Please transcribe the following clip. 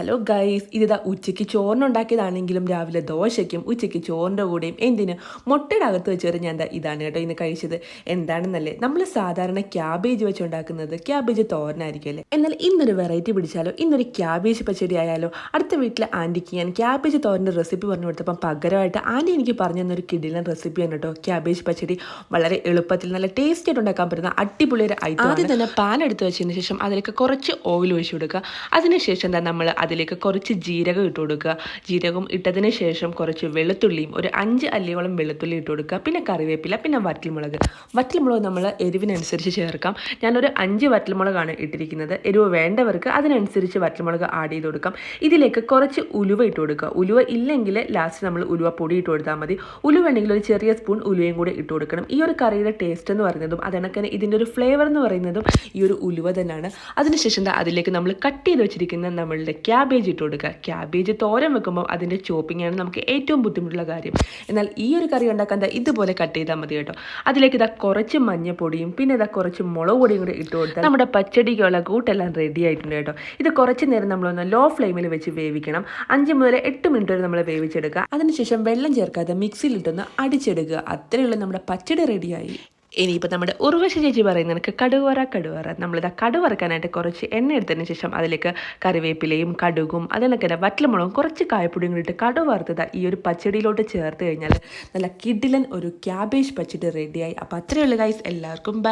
Hello guys, ഇതാ ഉച്ചയ്ക്ക് ചോറിനുണ്ടാക്കിയതാണെങ്കിലും രാവിലെ ദോശയ്ക്കും ഉച്ചയ്ക്ക് ചോറിൻ്റെ കൂടെയും എന്തിന് മുട്ടയുടെ അകത്ത് വെച്ച് ഞാൻ ഇതാണ് കേട്ടോ ഇന്ന് കഴിച്ചത്. എന്താണെന്നല്ലേ, നമ്മൾ സാധാരണ ക്യാബേജ് വെച്ച് ഉണ്ടാക്കുന്നത് ക്യാബേജ് തോരനായിരിക്കും അല്ലേ. എന്നാൽ ഇന്നൊരു വെറൈറ്റി പിടിച്ചാലോ, ഇന്നൊരു ക്യാബേജ് പച്ചടി ആയാലോ. അടുത്ത വീട്ടിലെ ആൻറ്റിക്ക് ഞാൻ ക്യാബേജ് തോരൻ്റെ റെസിപ്പി പറഞ്ഞു കൊടുത്തപ്പം പകരമായിട്ട് ആൻറ്റി എനിക്ക് പറഞ്ഞു തന്നൊരു കിടിലൻ റെസിപ്പിയാണ് കേട്ടോ ക്യാബേജ് പച്ചടി. വളരെ എളുപ്പത്തിൽ നല്ല ടേസ്റ്റ് ആയിട്ട് ഉണ്ടാക്കാൻ പറ്റുന്ന അടിപൊളി ഒരു ഐറ്റം. ആദ്യം തന്നെ പാൻ എടുത്ത് വെച്ചതിന് ശേഷം അതിലേക്ക് കുറച്ച് ഓയിൽ ഒഴിച്ചു കൊടുക്കുക. അതിനുശേഷം എന്താ നമ്മൾ അതിലേക്ക് കുറച്ച് ജീരകം ഇട്ട് കൊടുക്കുക. ജീരകം ഇട്ടതിന് ശേഷം കുറച്ച് വെളുത്തുള്ളിയും ഒരു 5 അല്ലിയോളം വെളുത്തുള്ളി ഇട്ട് കൊടുക്കുക. പിന്നെ കറിവേപ്പില, പിന്നെ വറ്റൽമുളക് നമ്മൾ എരിവിനനുസരിച്ച് ചേർക്കാം. ഞാനൊരു 5 വറ്റൽമുളകാണ് ഇട്ടിരിക്കുന്നത്. എരിവ് വേണ്ടവർക്ക് അതിനനുസരിച്ച് വറ്റൽമുളക് ആഡ് ചെയ്ത് കൊടുക്കാം. ഇതിലേക്ക് കുറച്ച് ഉലുവ ഇട്ട് കൊടുക്കുക. ഉലുവ ഇല്ലെങ്കിൽ ലാസ്റ്റ് നമ്മൾ ഉലുവ പൊടി ഇട്ട് കൊടുത്താൽ മതി. ഉലുവ ഉണ്ടെങ്കിൽ ഒരു ചെറിയ സ്പൂൺ ഉലുവയും കൂടി ഇട്ട് കൊടുക്കണം. ഈ ഒരു കറിയുടെ ടേസ്റ്റ് എന്ന് പറയുന്നതും അതിനൊക്കെ ഇതിൻ്റെ ഒരു ഫ്ലേവർ എന്ന് പറയുന്നതും ഈ ഒരു ഉലുവ തന്നെയാണ്. അതിനുശേഷം അതിലേക്ക് നമ്മൾ കട്ട് ചെയ്ത് വെച്ചിരിക്കുന്ന നമ്മളുടെ ക്യാബേജ് ഇട്ട് കൊടുക്കുക. ക്യാബേജ് തോരൻ വെക്കുമ്പോൾ അതിൻ്റെ ചോപ്പിംഗ് ആണ് നമുക്ക് ഏറ്റവും ബുദ്ധിമുട്ടുള്ള കാര്യം. എന്നാൽ ഈ ഒരു കറി ഉണ്ടാക്കാൻ ഇതുപോലെ കട്ട് ചെയ്താൽ മതി കേട്ടോ. അതിലേക്ക് കുറച്ച് മഞ്ഞപ്പൊടിയും പിന്നെ കുറച്ച് മുളക് പൊടിയും കൂടി ഇട്ട് കൊടുത്താൽ നമ്മുടെ പച്ചടിക്കുള്ള കൂട്ടെല്ലാം റെഡി ആയിട്ടുണ്ട് കേട്ടോ. ഇത് കുറച്ച് നേരം നമ്മളൊന്ന് ലോ ഫ്ലെയിമിൽ വെച്ച് വേവിക്കണം. 5 മുതൽ 8 മിനിറ്റ് വരെ നമ്മൾ വേവിച്ചെടുക്കുക. അതിനുശേഷം വെള്ളം ചേർക്കാതെ മിക്സിയിലിട്ടൊന്ന് അടിച്ചെടുക്കുക. അത്രയുള്ള നമ്മുടെ പച്ചടി റെഡിയായി. ഇനിയിപ്പോൾ നമ്മുടെ ഉർവശി ചേച്ചി പറയുന്ന എനിക്ക് കടുവറ നമ്മളിതാ കടുവറക്കാനായിട്ട് കുറച്ച് എണ്ണ എടുത്തതിന് ശേഷം അതിലേക്ക് കറിവേപ്പിലയും കടുകും അതിനൊക്കെ വറ്റൽമുളകും കുറച്ച് കായപ്പൊടിയും കൂടിയിട്ട് കടുവറുത്തത് ഈ ഒരു പച്ചടിയിലോട്ട് ചേർത്ത് കഴിഞ്ഞാൽ നല്ല കിടിലൻ ഒരു ക്യാബേജ് പച്ചടി റെഡിയായി. അപ്പോൾ അത്രയുള്ള ഗൈസ്, എല്ലാവർക്കും ബൈ.